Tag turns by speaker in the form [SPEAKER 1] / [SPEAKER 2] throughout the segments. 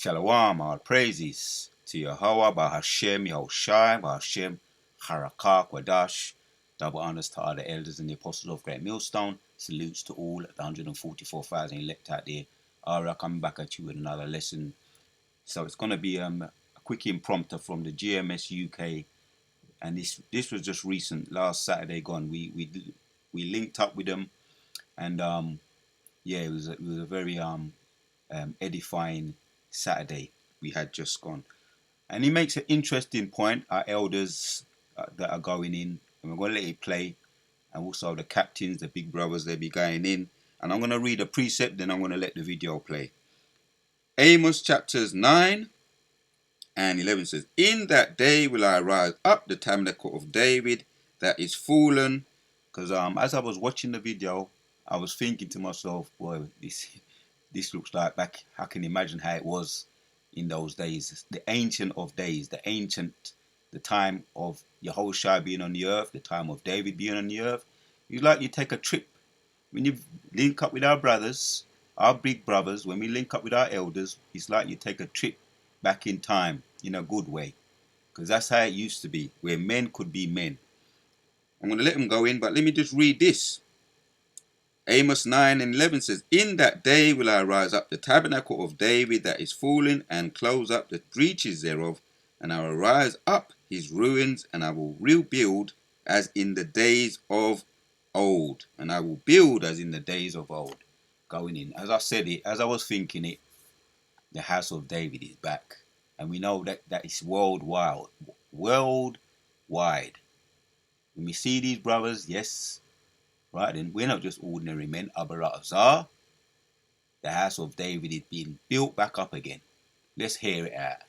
[SPEAKER 1] Shalom, all praises to Yahweh, Bahashem, Yahushai, Bahashem, Harakah, Kwadash. Double honors to all the elders and the apostles of Great Millstone. Salutes to all the 144,000 elect out there. Alright, coming back at you with another lesson. So it's going to be a quick impromptu from the GMS UK. And this was just recent, last Saturday gone. We linked up with them, and yeah, it was a very edifying Saturday we had just gone. And he makes an interesting point, our elders that are going in, and we're going to let it play, and also the captains, the big brothers, they'll be going in. And I'm going to read a precept, then I'm going to let the video play. Amos chapters 9 and 11 says, "In that day will I rise up the tabernacle of David that is fallen." Because as I was watching the video, I was thinking to myself, boy, this looks like back, I can imagine how it was in those days. The ancient of days, the time of Yahushua being on the earth, the time of David being on the earth. It's like you take a trip. When you link up with our brothers, our big brothers, when we link up with our elders, it's like you take a trip back in time in a good way. Because that's how it used to be, where men could be men. I'm going to let them go in, but let me just read this. Amos 9 and 11 says, "In that day will I rise up the tabernacle of David that is fallen, and close up the breaches thereof, and I will rise up his ruins, and I will rebuild as in the days of old." And I will build as in the days of old. Going in. As I said it, as I was thinking it, the house of David is back. And we know that is worldwide. Worldwide. When we see these brothers, yes, right, and we're not just ordinary men. Abarazah, the house of David is being built back up again. Let's hear it out.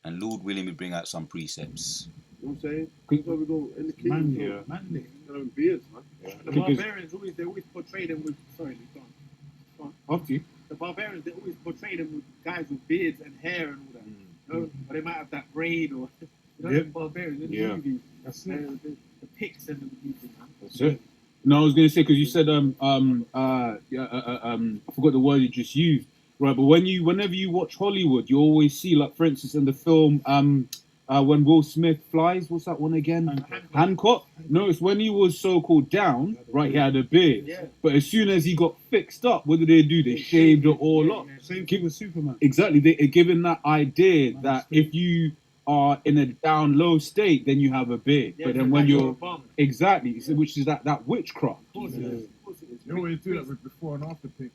[SPEAKER 1] And Lord willing, we bring out some precepts.
[SPEAKER 2] You know what I'm saying? That's why we go in the kingdom. Man, beards, man.
[SPEAKER 3] Yeah. The barbarians they always portray them with. Sorry, go on.
[SPEAKER 4] After you.
[SPEAKER 3] The barbarians, they always portray them with guys with beards and hair and all that. You know? Or they might have that braid or. You know, the barbarians in the movies.
[SPEAKER 4] That's it.
[SPEAKER 3] The pics and the people, man.
[SPEAKER 4] That's it. No, I was going to say, because you said I forgot the word you just used, right? But whenever you watch Hollywood, you always see, like, for instance, in the film when Will Smith flies, what's that one again? Hancock. Notice when he was so-called down, right? He had a beard, but as soon as he got fixed up, what did they do? They shaved it all off.
[SPEAKER 5] Same thing with Superman.
[SPEAKER 4] Exactly. They given that idea that if you are in a down low state, then you have a beard. But then when you're exactly, which is that witchcraft.
[SPEAKER 5] They always do that with before and after pics.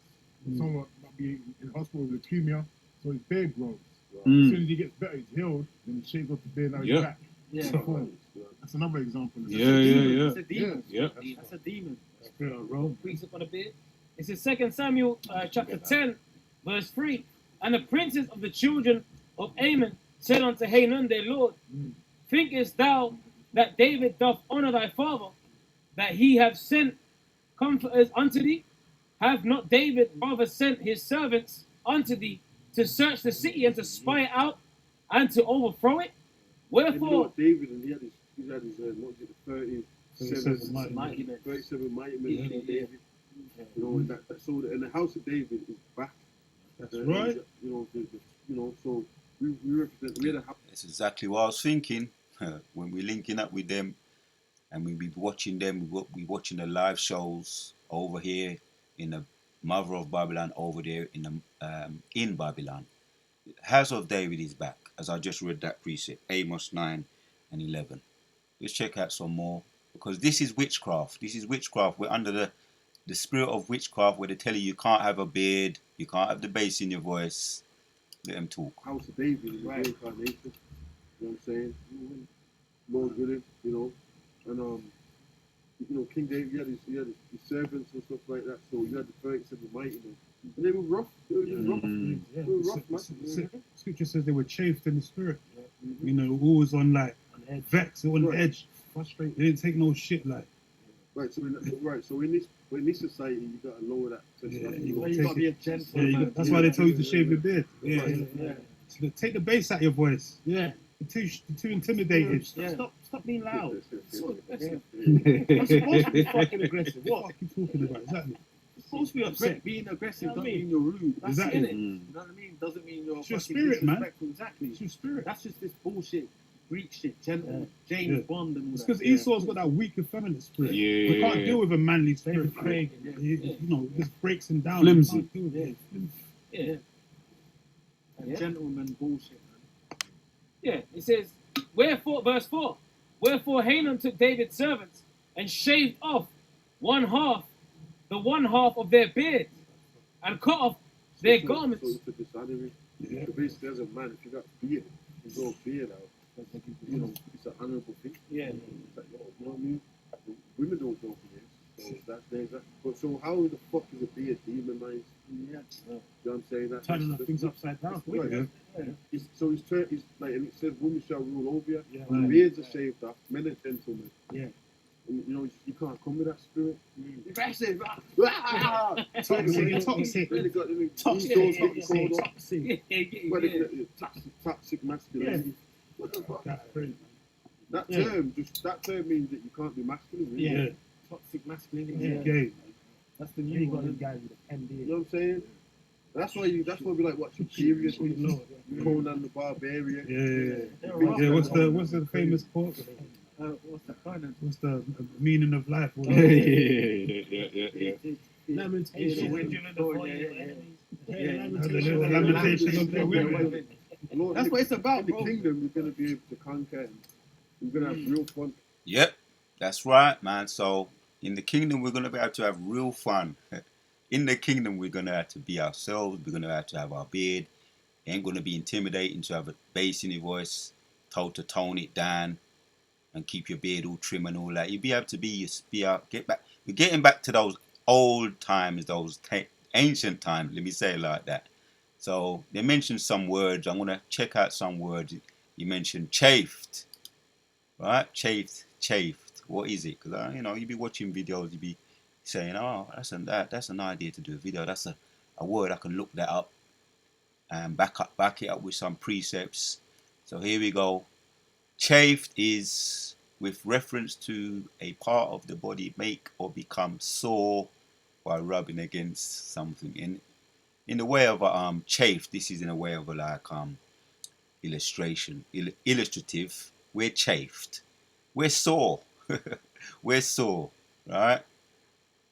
[SPEAKER 5] Someone might be in hospital with leukemia, so his beard grows. As soon as he gets better, he's healed, then he shaves off the beard, now he's back. That's another example.
[SPEAKER 3] It's a demon.
[SPEAKER 4] Yeah.
[SPEAKER 3] That's a demon.
[SPEAKER 5] Spirit of Rome.
[SPEAKER 3] Freaks up on a beard. It's in 2 Samuel chapter 10, verse 3. "And the princes of the children of Ammon said unto Hanun their lord, Thinkest thou that David doth honor thy father, that he have sent comforters unto thee? Have not David rather sent his servants unto thee to search the city and to spy it out and to overthrow it? Wherefore..."
[SPEAKER 2] David, and he had his what was it, 37 mighty men. 37 mighty men. David. You know, so and the house of David is back.
[SPEAKER 5] That's right.
[SPEAKER 2] So we represent.
[SPEAKER 1] That's exactly what I was thinking when we're linking up with them, and we be watching them. We watching the live shows over here in the Mother of Babylon, over there in Babylon. House of David is back, as I just read that precept, Amos 9 and 11. Let's check out some more, because this is witchcraft. This is witchcraft. We're under the spirit of witchcraft, where they tell you can't have a beard, you can't have the bass in your voice. Let them talk.
[SPEAKER 2] House of David is the incarnation. You know what I'm saying? Lord willing, and King David, he had his servants and stuff like that. So you had the 37 mighty men, and they were rough. They were rough, man.
[SPEAKER 5] Scripture says they were chafed in the spirit. You know, always on like vexed, on edge, frustrated. They didn't take no shit like.
[SPEAKER 2] Right. So in this society, you gotta lower that.
[SPEAKER 5] You
[SPEAKER 3] gotta be a gentle.
[SPEAKER 5] That's why they tell you to shave your beard. So take the bass out of your voice.
[SPEAKER 3] Yeah.
[SPEAKER 5] You're too intimidated.
[SPEAKER 3] Stop being loud. So aggressive.
[SPEAKER 5] I'm supposed to be fucking aggressive. What are you talking about? Exactly.
[SPEAKER 2] supposed to be upset. Being aggressive doesn't mean you're rude. That's
[SPEAKER 5] Exactly.
[SPEAKER 2] it. You know what I mean? Doesn't mean you're
[SPEAKER 5] It's your
[SPEAKER 2] fucking
[SPEAKER 5] spirit, man.
[SPEAKER 2] disrespectful. Exactly.
[SPEAKER 5] It's your spirit.
[SPEAKER 2] That's just this bullshit, Greek shit, James Bond and all
[SPEAKER 5] It's
[SPEAKER 2] that.
[SPEAKER 5] because Esau's got that weak, effeminate spirit.
[SPEAKER 4] Yeah.
[SPEAKER 5] We can't deal with a manly spirit.
[SPEAKER 3] Craig,
[SPEAKER 5] You know, it just breaks him down.
[SPEAKER 4] Flimsy.
[SPEAKER 5] You can't deal with it.
[SPEAKER 3] Yeah.
[SPEAKER 2] And gentleman bullshit, man.
[SPEAKER 3] Yeah, it says, wherefore, verse 4, wherefore Hanun took David's servants and shaved off the one half of their beards and cut off their garments.
[SPEAKER 2] So it's a dishonoring.
[SPEAKER 5] Yeah.
[SPEAKER 2] So basically, as a man, if you got beard, you grow a beard out. You know, it's an honorable thing.
[SPEAKER 3] Yeah.
[SPEAKER 2] It's like, you know what I mean? Women don't grow beards. So there's that. But so how the fuck is a beard demonized?
[SPEAKER 3] Yeah.
[SPEAKER 2] You know what I'm saying?
[SPEAKER 5] Turning the things upside down.
[SPEAKER 2] Right.
[SPEAKER 5] Yeah.
[SPEAKER 2] So he's like, and it says, women shall rule over you.
[SPEAKER 5] Yeah.
[SPEAKER 2] The beards are shaved off, men are gentlemen.
[SPEAKER 5] Yeah.
[SPEAKER 2] And, you know, you can't come with that spirit. Aggressive.
[SPEAKER 5] Toxic.
[SPEAKER 2] Really got them toxic masculinity. What the fuck? That term means that you can't be masculine. Really.
[SPEAKER 5] Yeah.
[SPEAKER 2] Toxic masculinity.
[SPEAKER 5] Yeah. Gay.
[SPEAKER 2] That's the new one.
[SPEAKER 3] guy with a pen beard.
[SPEAKER 2] You know what I'm saying? That's why we like watching period movies. Conan the Barbarian.
[SPEAKER 5] Yeah. What's the famous quote?
[SPEAKER 2] What's that kind of?
[SPEAKER 5] What's the meaning of life?
[SPEAKER 4] Yeah.
[SPEAKER 3] Lamentation.
[SPEAKER 5] Lamentation of the women.
[SPEAKER 2] That's what it's about. In the kingdom, you're going to be able to conquer. And you're going to have real fun.
[SPEAKER 1] Yep, that's right, man. So in the kingdom, we're going to be able to have real fun. In the kingdom, we're going to have to be ourselves. We're going to have to have our beard. It ain't going to be intimidating to have a bass in your voice, told to tone it down and keep your beard all trim and all that. You'll be able to get back. We're getting back to those old times, those ancient times. Let me say it like that. So they mentioned some words. I'm going to check out some words. You mentioned chafed, right? Chafed. What is it? Because you be watching videos, you be saying, "Oh, that's an idea to do a video. That's a word. I can look that up and back it up with some precepts." So here we go. Chafed is with reference to a part of the body make or become sore while rubbing against something. In the way of chafed, this is in a way of illustration, illustrative. We're chafed. We're sore. We're sore, right?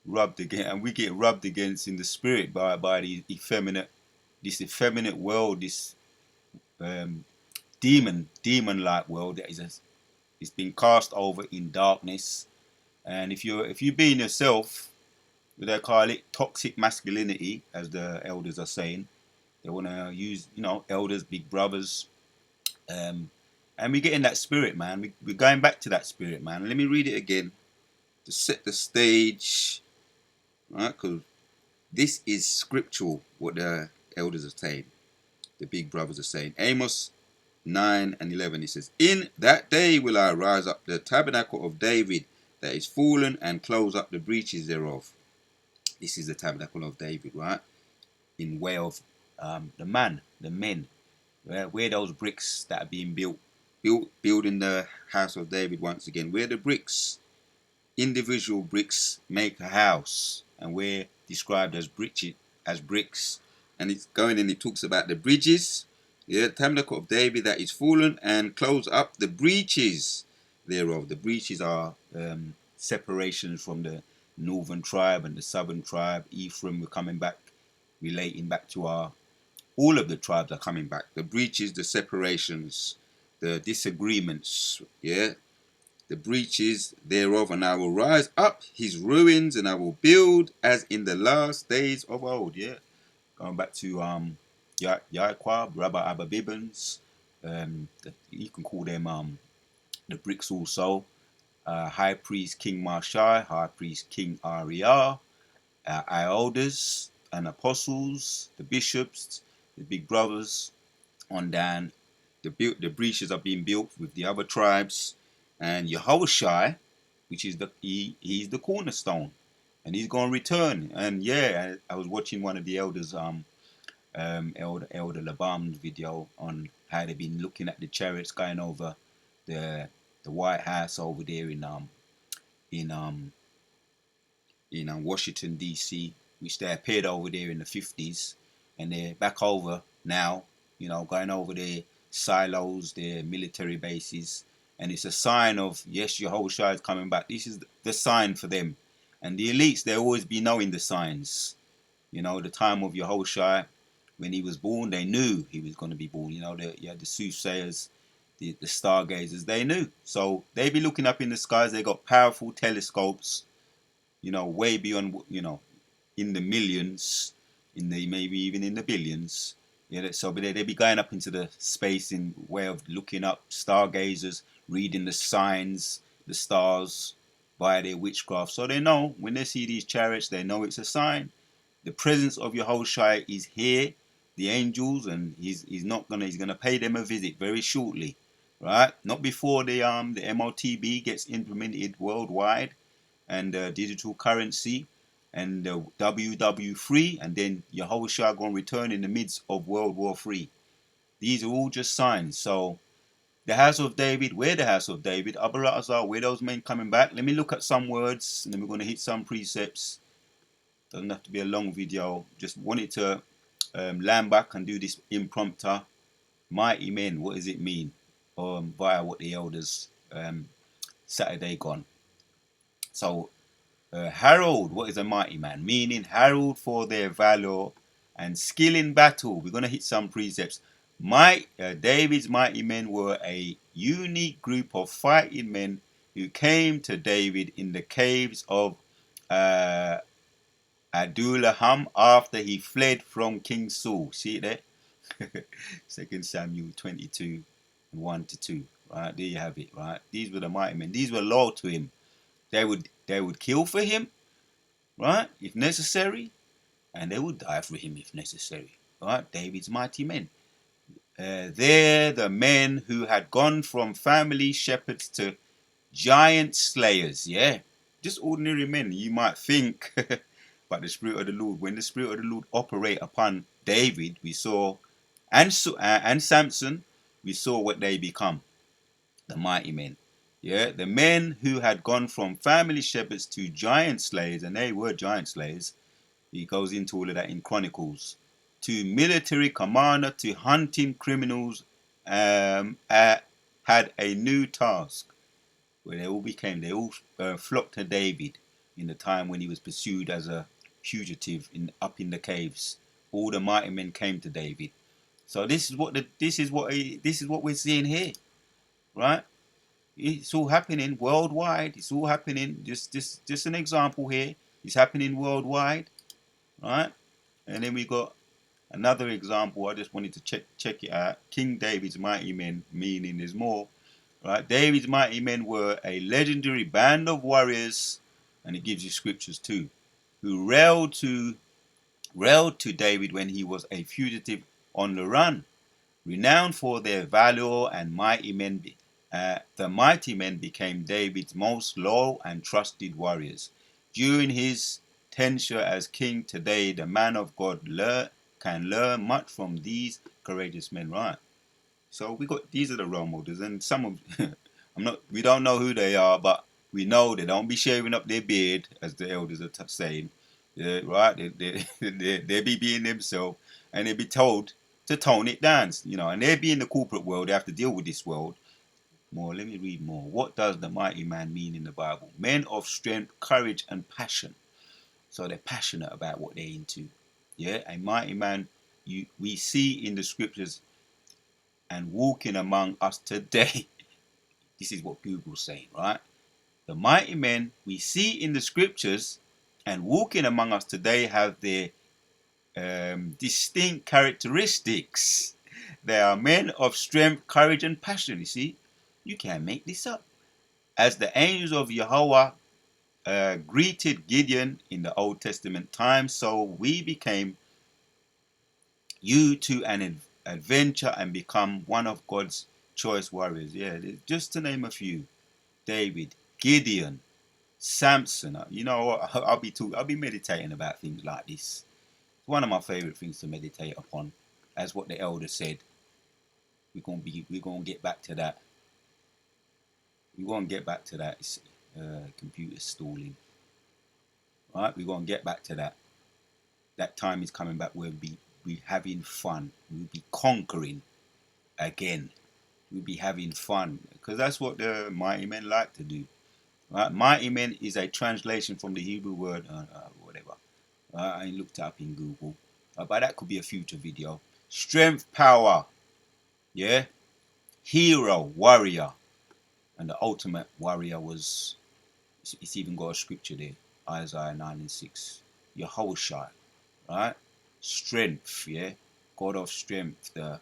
[SPEAKER 1] Rubbed against, and we get rubbed against in the spirit by the effeminate world, this demon-like world that it's been cast over in darkness. And if you being yourself, they call it toxic masculinity, as the elders are saying. They want to use, elders, big brothers, and we get in that spirit, man. We're going back to that spirit, man. Let me read it again to set the stage, right? Because this is scriptural, what the elders are saying, the big brothers are saying. Amos 9 and 11, it says, "In that day will I rise up the tabernacle of David that is fallen and close up the breaches thereof." This is the tabernacle of David, right? In way of the men, where those bricks that are being building the house of David once again, where the bricks, individual bricks make a house, and we're described as bricks, and it's going and it talks about the bridges, the tabernacle of David that is fallen and close up the breaches thereof. The breaches are separations from the northern tribe and the southern tribe. Ephraim, we're coming back, relating back to all of the tribes are coming back. The breaches, the separations, the disagreements, the breaches thereof, and I will rise up his ruins, and I will build as in the last days of old. Going back to Yahweh, Rabbi Abba Bibbins, you can call them the bricks also. High Priest King Marshai, High Priest King Ariah, our elders and apostles, the bishops, the big brothers on down. The breaches are being built with the other tribes, and Yahushai, which is he's the cornerstone, and he's going to return. And I was watching one of the elders, Elder Labam's video on how they've been looking at the chariots going over the White House over there in Washington D.C. which they appeared over there in the 50s, and they're back over now, going over their silos, their military bases, and it's a sign of, yes, Yahushua is coming back. This is the sign for them. And the elites, they always be knowing the signs. The time of Yahushua, when he was born, they knew he was going to be born. You had the soothsayers, the stargazers, they knew. So they be looking up in the skies. They got powerful telescopes, way beyond, in the millions, maybe even in the billions. Yeah, so but they be going up into the space in way of looking up, stargazers, reading the signs, the stars, by their witchcraft. So they know when they see these chariots, they know it's a sign. The presence of Yahushua is here, the angels, and he's gonna pay them a visit very shortly, right? Not before the MOTB gets implemented worldwide, and digital currency, and WW3, and then Yahushua gonna return in the midst of World War III. These are all just signs. So the house of David, where the house of David, Abarazar, where those men coming back? Let me look at some words, and then we're gonna hit some precepts. Doesn't have to be a long video. Just wanted to land back and do this impromptu. Mighty men, what does it mean? Via what the elders Saturday gone. So herald, what is a mighty man? Meaning herald for their valor and skill in battle. We're going to hit some precepts. David's mighty men were a unique group of fighting men who came to David in the caves of Adullam after he fled from King Saul. See it there? 2 Samuel 22, 1-2. Right, there you have it. Right, these were the mighty men. These were loyal to him. They would kill for him, right, if necessary, and they would die for him if necessary. Right, David's mighty men. They're the men who had gone from family shepherds to giant slayers. Yeah, just ordinary men. You might think. But the Spirit of the Lord, when the Spirit of the Lord operate upon David, we saw, and Samson, we saw what they become, the mighty men. Yeah, the men who had gone from family shepherds to giant slayers, and they were giant slayers. He goes into all of that in Chronicles. To military commander, to hunting criminals, had a new task. Where they all flocked to David in the time when he was pursued as a fugitive up in the caves. All the mighty men came to David. So this is what we're seeing here, right? It's all happening worldwide. It's all happening. Just an example here. It's happening worldwide, right? And then we got another example. I just wanted to check it out. King David's mighty men, meaning there's more. Right, David's mighty men were a legendary band of warriors, and it gives you scriptures too, who railed to David when he was a fugitive on the run. Renowned for their valor and mighty men, the mighty men became David's most loyal and trusted warriors. During his tenure as king today, the man of God can learn much from these courageous men. Right. So these are the role models, and some of we don't know who they are, but we know they don't be shaving up their beard, as the elders are saying, right? They be being themselves, and they be told to tone it down, and they be in the corporate world. They have to deal with this world more. Let me read more. What does the mighty man mean in the Bible? Men of strength, courage, and passion. So they're passionate about what they're into. Yeah, a mighty man we see in the scriptures and walking among us today. This is what Google's saying, right? The mighty men we see in the scriptures and walking among us today have their distinct characteristics. They are men of strength, courage, and passion. You see, you can't make this up. As the angels of Yahweh greeted Gideon in the Old Testament times, so we became you to an adventure and become one of God's choice warriors. Yeah, just to name a few: David, Gideon, Samson. You know what? I'll be meditating about things like this. It's one of my favorite things to meditate upon. As what the elder said, we're gonna get back to that. We're gonna get back to that. Computer stalling. Right? We're gonna get back to that. that time is coming back where we'll be having fun. We'll be conquering again. We'll be having fun, because that's what the mighty men like to do. Right? Mighty men is a translation from the Hebrew word, whatever. I looked it up in Google, but that could be a future video. Strength, power, yeah. Hero, warrior, and the ultimate warrior was. It's even got a scripture there, Isaiah 9:6. Yahushua, right? Strength, yeah. God of strength, the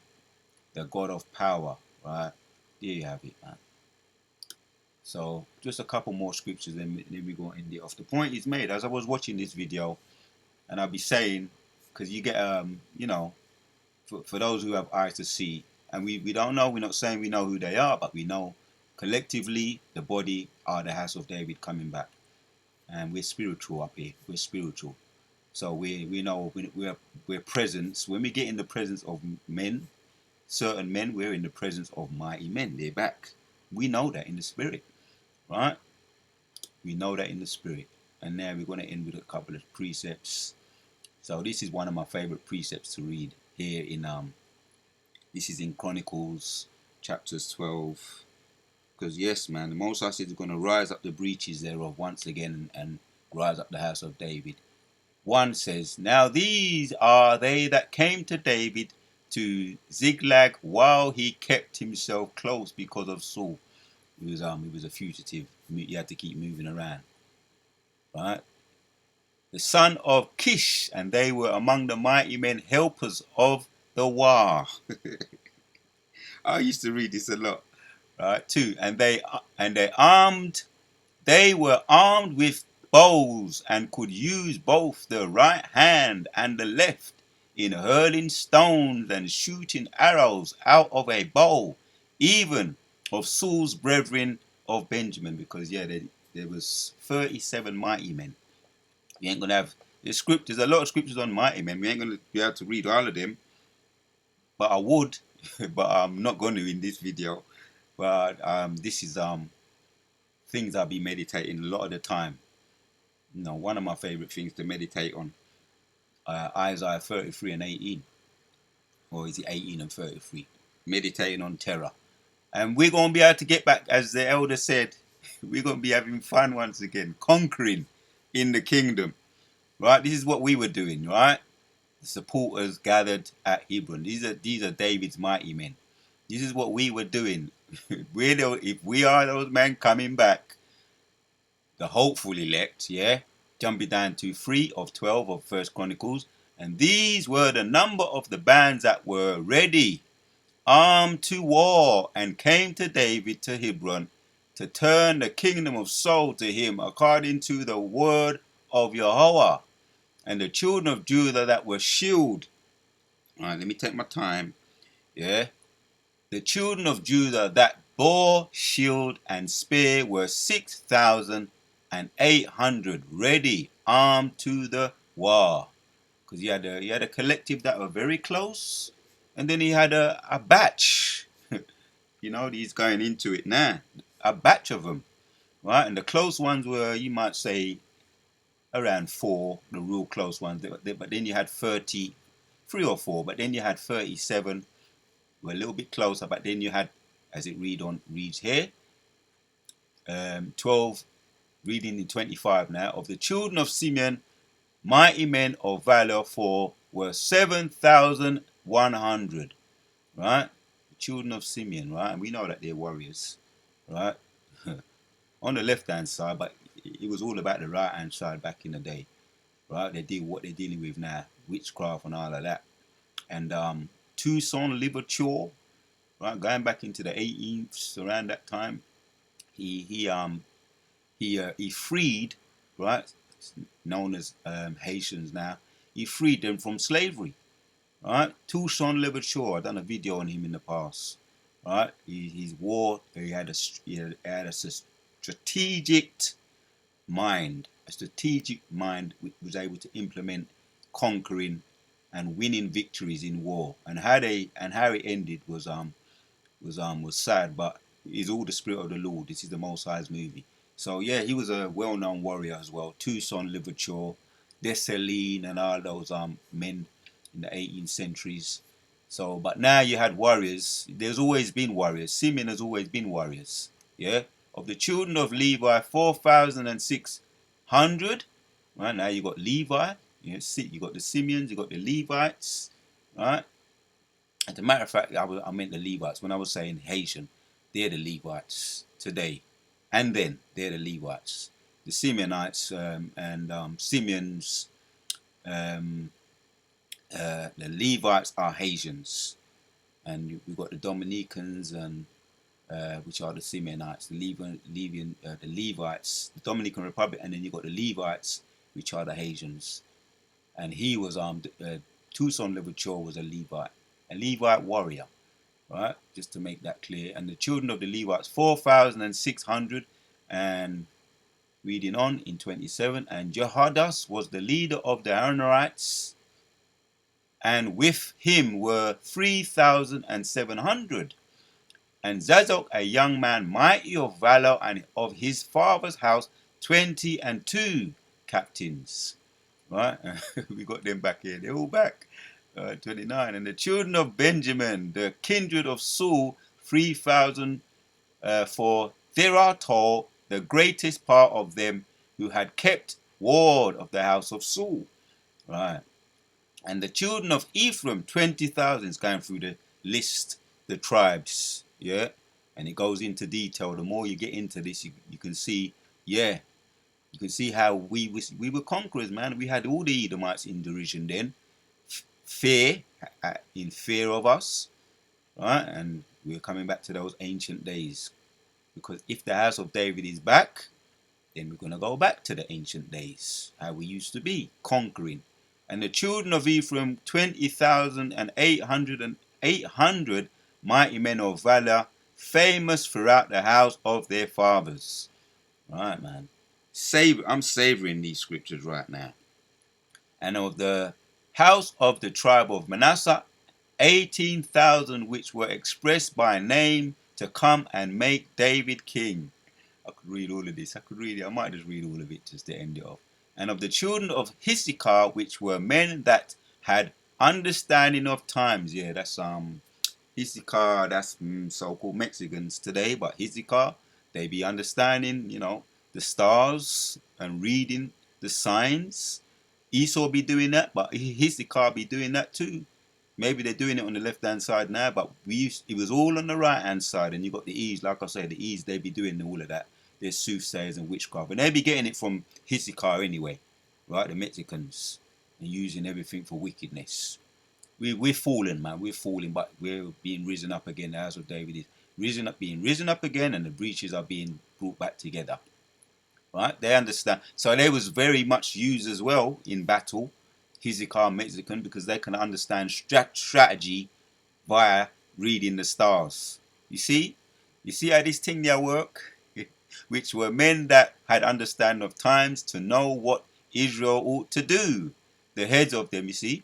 [SPEAKER 1] God of power, right? There you have it, man. So just a couple more scriptures, then we go and end it off. The point is made. As I was watching this video, and I'll be saying, because you get you know, for those who have eyes to see, and we don't know, we're not saying we know who they are, but we know collectively the body are the house of David coming back, and we're spiritual up here. We're spiritual, so we know we're presence. When we get in the presence of men, certain men, we're in the presence of mighty men. They're back. We know that in the spirit, right? We know that in the spirit. And now we're going to end with a couple of precepts. So this is one of my favorite precepts to read here in this is in Chronicles chapters 12. Because yes, man, the Most High said he's going to rise up the breaches thereof once again and rise up the house of David. One says, now these are they that came to David to Ziklag while he kept himself close because of Saul. He was a fugitive. He had to keep moving around. Right? The son of Kish, and they were among the mighty men, helpers of the war. I used to read this a lot, right? Too, and they were armed with bows and could use both the right hand and the left in hurling stones and shooting arrows out of a bow, even of Saul's brethren of Benjamin, because there was 37 mighty men. We ain't gonna have there's a lot of scriptures on mighty men. We ain't gonna be able to read all of them, but I would, but I'm not going to in this video. But this is things I'll be meditating a lot of the time. You know, one of my favorite things to meditate on, Isaiah 33 and 18, or is it 18 and 33? Meditating on terror, and we're gonna be able to get back, as the elder said, we're gonna be having fun once again, conquering in the kingdom. Right, this is what we were doing, right? The supporters gathered at Hebron. These are David's mighty men. This is what we were doing. If we are those men coming back, the hopeful elect, yeah, jumping down to 3 of 12 of First Chronicles, and these were the number of the bands that were ready, armed to war, and came to David to Hebron to turn the kingdom of Saul to him according to the word of Yahweh. And the children of Judah that were shielded. All right, let me take my time. Yeah. The children of Judah that bore shield and spear were 6,800 ready, armed to the war. Because he had a collective that were very close, and then he had a batch. You know, he's going into it now. A batch of them, right? And the close ones were, you might say, around 4, the real close ones. But then you had 30, 3 or 4. But then you had 37, were a little bit closer. But then you had, as it reads here, 12, reading in 25 now. Of the children of Simeon, mighty men of valor were 7,100. Right? The children of Simeon, right? And we know that they're warriors, right? On the left-hand side, but it was all about the right-hand side back in the day. Right, they deal what they're dealing with now, witchcraft and all of that. And Toussaint Louverture, right, going back into the 18th, around that time, he freed, right, known as Haitians now. He freed them from slavery. Right, Toussaint Louverture. I've done a video on him in the past. Right, he had a strategic mind. A strategic mind which was able to implement conquering and winning victories in war. And how it ended was sad, but it's all the spirit of the Lord. This is the Most High's movie. So yeah, he was a well-known warrior as well. Toussaint Louverture. Dessalines and all those men in the 18th centuries. So, but now you had warriors. There's always been warriors. Simeon has always been warriors. Yeah. Of the children of Levi, 4,600. Right now you got Levi. You got the Simeons. You got the Levites. Right. As a matter of fact, I meant the Levites when I was saying Haitian. They're the Levites today, and then they're the Levites. The Simeonites and Simeons. The Levites are Haitians, and we've got the Dominicans and which are the Simeonites, the Levites, the Dominican Republic, and then you got the Levites, which are the Haitians. And he was Toussaint Louverture was a Levite warrior, right? Just to make that clear. And the children of the Levites, 4,600, and reading on in 27. And Jehoadas was the leader of the Aaronites, and with him were 3,700. And Zadok, a young man mighty of valor, and of his father's house 22 captains. Right? We got them back here. They're all back. 29. And the children of Benjamin, the kindred of Saul, 3,000, for there are told the greatest part of them who had kept ward of the house of Saul. Right. And the children of Ephraim, 20,000. It's going through the list, the tribes. Yeah. And it goes into detail. The more you get into this, you can see, yeah, you can see how we were conquerors, man. We had all the Edomites in derision then. In fear of us. Right? And we're coming back to those ancient days. Because if the house of David is back, then we're going to go back to the ancient days. How we used to be, conquering. And the children of Ephraim, 20,800 and 800 mighty men of valor, famous throughout the house of their fathers. Right, man. I'm savoring these scriptures right now. And of the house of the tribe of Manasseh, 18,000 which were expressed by name to come and make David king. I could read all of this. I might just read all of it just to end it off. And of the children of Issachar, which were men that had understanding of times. Yeah, that's Issachar, that's so-called Mexicans today, but Issachar, they be understanding, the stars and reading the signs. Esau be doing that, but Issachar be doing that too. Maybe they're doing it on the left-hand side now, but it was all on the right-hand side, and you got the E's. Like I say, the E's, they be doing all of that. They're soothsayers and witchcraft, and they be getting it from Issachar anyway, right? The Mexicans, and using everything for wickedness. We're falling, man. We're falling, but we're being risen up again. The house of David is being risen up again, and the breaches are being brought back together. Right? They understand. So they was very much used as well in battle, Issachar Mexican, because they can understand strategy via reading the stars. You see how this thing there work? Which were men that had understanding of times to know what Israel ought to do. The heads of them, you see,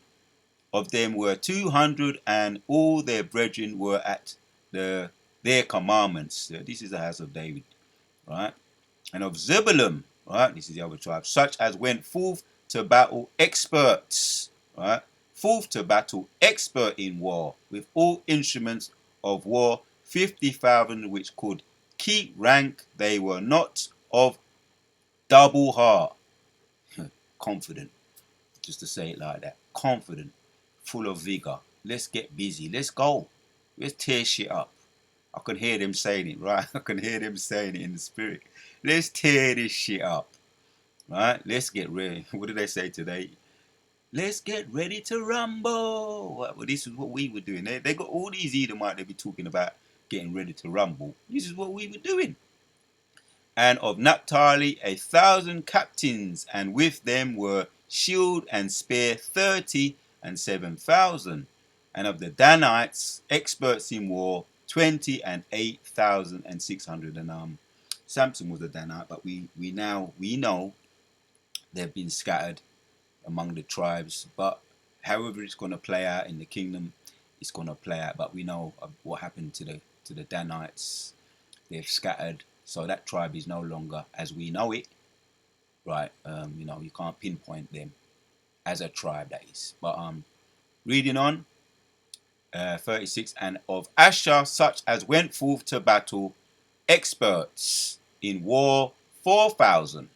[SPEAKER 1] of them were 200, and all their brethren were at their commandments. This is the house of David, right? And of Zebulun, right? This is the other tribe, such as went forth to battle, experts, right? Forth to battle, expert in war, with all instruments of war, 50,000 which could keep rank. They were not of double heart. Confident, just to say it like that. Confident, full of vigor. Let's get busy. Let's go. Let's tear shit up. I can hear them saying it, right? I can hear them saying it in the spirit. Let's tear this shit up, right? Let's get ready. What did they say today? Let's get ready to rumble. Well, this is what we were doing. They got all these Edomite they be talking about getting ready to rumble. This is what we were doing. And of Naphtali 1,000 captains, and with them were shield and spear 30 and 7,000. And of the Danites, experts in war, 20 and 8,600. And Samson was a Danite, but we know they've been scattered among the tribes. But however it's going to play out in the kingdom, it's going to play out. But we know what happened to the Danites. They've scattered, so that tribe is no longer as we know it. Right? You can't pinpoint them. as a tribe, that is. But reading on, 36, and of Asher such as went forth to battle, experts in war, 4,000.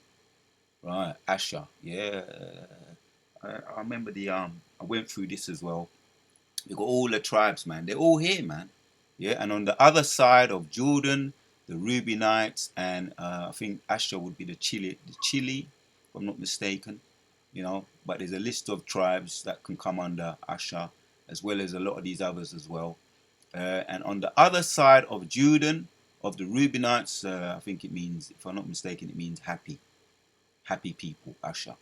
[SPEAKER 1] Right, Asher. Yeah, I remember I went through this as well. You got all the tribes, man. They're all here, man. Yeah, and on the other side of Jordan, the Reubenites, and I think Asher would be the Chile, if I'm not mistaken. You know, but there's a list of tribes that can come under Asher, as well as a lot of these others as well. And on the other side of Jordan, of the Reubenites, I think it means, if I'm not mistaken, it means happy people, Asher.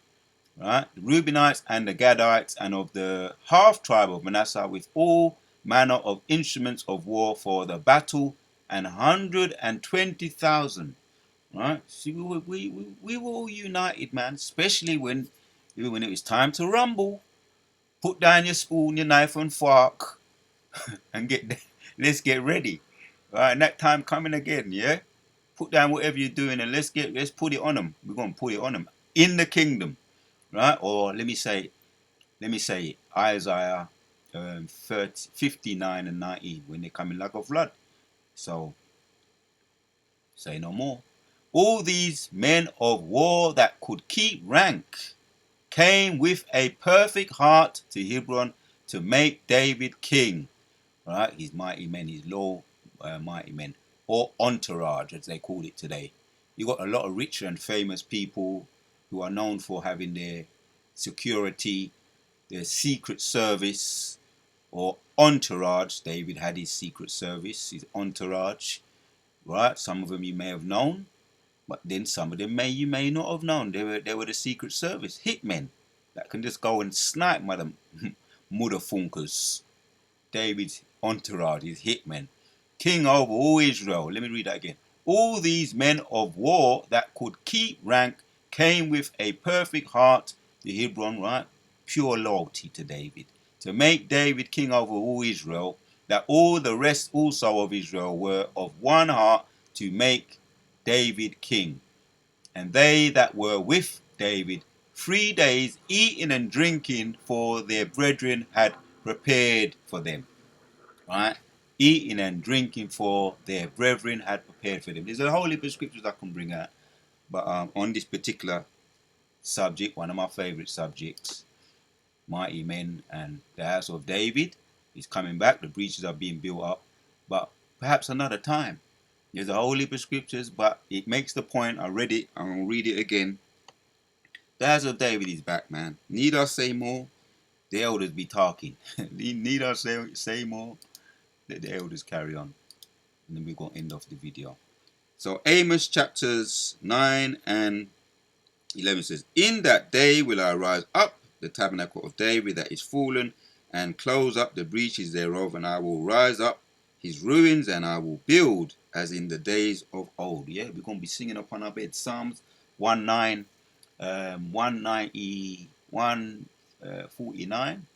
[SPEAKER 1] Right? The Reubenites and the Gadites, and of the half tribe of Manasseh, with all manner of instruments of war for the battle, and 120,000. Right? See, we were all united, man, especially when it was time to rumble. Put down your spoon, your knife and fork, and let's get ready. Right? And that time coming again, yeah? Put down whatever you're doing and let's put it on them. We're gonna put it on them in the kingdom. Right? Or let me say Isaiah 59 and 90, when they come in like a flood. So say no more. All these men of war that could keep rank came with a perfect heart to Hebron to make David king. Right? His mighty men, his low mighty men, or entourage as they call it today. You got a lot of rich and famous people who are known for having their security, their secret service, or entourage. David had his secret service, his entourage, right? Some of them you may have known, but then some of them you may not have known. They were the secret service hitmen that can just go and snipe motherfunkers. David's entourage, his hitmen, king over all Israel. Let me read that again. All these men of war that could keep rank came with a perfect heart to Hebron, right? Pure loyalty to David, to make David king over all Israel, that all the rest also of Israel were of one heart to make David king. And they that were with David 3 days eating and drinking, for their brethren had prepared for them. Right? Eating and drinking, for their brethren had prepared for them. There's a whole heap of scriptures I can bring out, but on this particular subject, one of my favorite subjects, mighty men and the house of David is coming back. The breaches are being built up, but perhaps another time. There's a whole heap of scriptures, but it makes the point. I read it. I'm gonna read it again. The house of David is back, man. Need I say more? The elders be talking. Need I say more? Let the elders carry on, and then we're going to end off the video. So Amos chapters 9 and 11 says, in that day will I rise up the tabernacle of David that is fallen, and close up the breaches thereof, and I will rise up his ruins, and I will build as in the days of old. Yeah, we're going to be singing upon our bed. Psalms 149.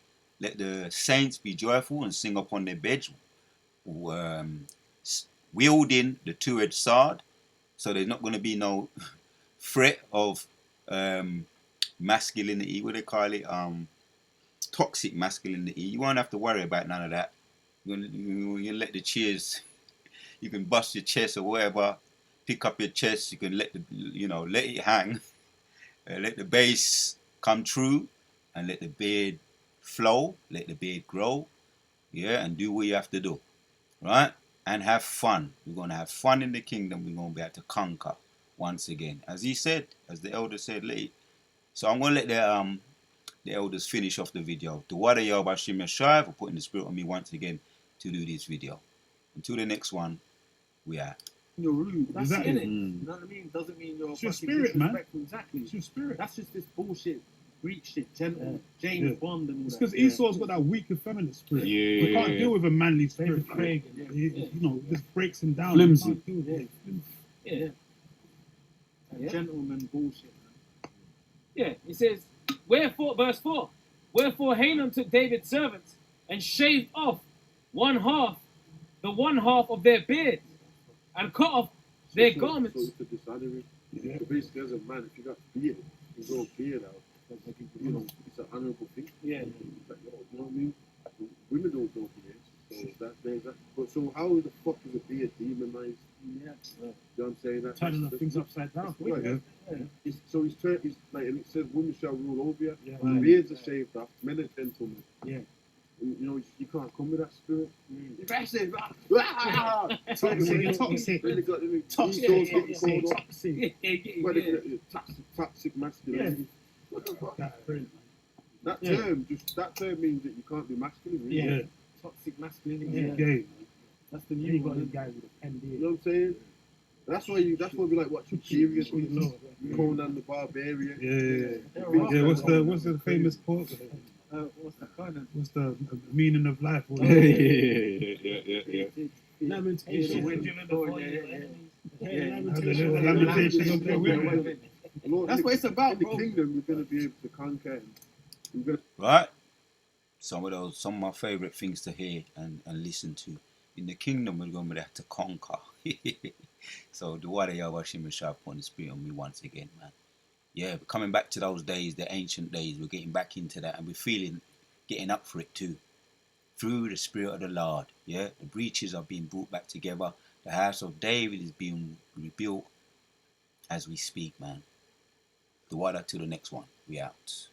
[SPEAKER 1] Let the saints be joyful and sing upon their beds, wielding the two-edged sword. So there's not going to be no threat of masculinity. What do they call it? Toxic masculinity. You won't have to worry about none of that. You let the cheers. You can bust your chest or whatever. Pick up your chest. You can let it hang. Let the bass come true, and let the beard flow. Let the beard grow. Yeah, and do what you have to do, right? And have fun. We're going to have fun in the kingdom. We're going to be able to conquer once again, as he said, as the elder said late. So I'm going to let the elders finish off the video. To Wada Yoba Shim Yashai for putting the spirit on me once again to do this video. Until the next one, we are.
[SPEAKER 2] You're rude.
[SPEAKER 3] That's
[SPEAKER 5] Exactly.
[SPEAKER 3] it, innit?
[SPEAKER 2] You know what I mean? Doesn't mean you're
[SPEAKER 5] It's your
[SPEAKER 2] fucking
[SPEAKER 5] spirit, man.
[SPEAKER 2] disrespectful. Exactly.
[SPEAKER 5] It's your spirit.
[SPEAKER 2] That's just this bullshit, Greek shit, gentle, James
[SPEAKER 5] Yeah.
[SPEAKER 2] Bond and all
[SPEAKER 5] It's
[SPEAKER 2] that.
[SPEAKER 5] because Esau's got that weak effeminate spirit.
[SPEAKER 4] Yeah.
[SPEAKER 5] We can't deal with a manly spirit.
[SPEAKER 2] David Craig.
[SPEAKER 5] It just breaks him down.
[SPEAKER 4] Flimsy.
[SPEAKER 5] We can't deal with it.
[SPEAKER 3] Yeah.
[SPEAKER 2] That
[SPEAKER 3] Yeah.
[SPEAKER 2] gentleman bullshit, man.
[SPEAKER 3] Yeah, it says, wherefore, verse 4, wherefore Hanun took David's servants and shaved off the one half of their beard, and cut off their garments.
[SPEAKER 2] So it's the dishonoring.
[SPEAKER 5] Yeah.
[SPEAKER 2] So basically, as a man, if you got beard, you grow beard out. You know, it's an honourable thing.
[SPEAKER 3] Yeah.
[SPEAKER 2] Like, you know what I mean? Women don't go for this. So there's that. But so how the fuck is it being demonized?
[SPEAKER 3] Yeah.
[SPEAKER 2] You know what I'm saying?
[SPEAKER 6] Turning the things upside down.
[SPEAKER 2] Right.
[SPEAKER 3] Yeah.
[SPEAKER 2] So he's like, and it says women shall rule over you.
[SPEAKER 6] Yeah.
[SPEAKER 2] Beards are shaved off, men are gentlemen.
[SPEAKER 6] Yeah.
[SPEAKER 2] And, you know, you can't come with that spirit.
[SPEAKER 3] Aggressive.
[SPEAKER 6] Toxic.
[SPEAKER 2] Really got toxic masculinity. What the fuck? That term means that you can't be masculine. Really.
[SPEAKER 6] Yeah.
[SPEAKER 3] Toxic masculinity.
[SPEAKER 6] Yeah.
[SPEAKER 3] Yeah. That's the
[SPEAKER 6] You
[SPEAKER 3] new
[SPEAKER 6] got this
[SPEAKER 3] one.
[SPEAKER 6] guy with a pen
[SPEAKER 2] You
[SPEAKER 6] beard.
[SPEAKER 2] know what I'm saying? That's why we like watching serious ones. Conan the Barbarian.
[SPEAKER 4] Yeah. What's the famous quote?
[SPEAKER 3] What's the kind
[SPEAKER 4] What's the meaning of life? Yeah.
[SPEAKER 6] Lamentation.
[SPEAKER 2] Lamentation
[SPEAKER 6] of the women.
[SPEAKER 2] That's what it's about, in the kingdom, you're going to be able to conquer.
[SPEAKER 1] Right? Some of my favourite things to hear and listen to. In the kingdom, we're going to have to conquer. So the water Yahweh shall upon the spirit on me once again, man. Yeah, but coming back to those days, the ancient days, we're getting back into that, and we're getting up for it too. Through the Spirit of the Lord, yeah, the breaches are being brought back together. The house of David is being rebuilt as we speak, man. The water to the next one. We out.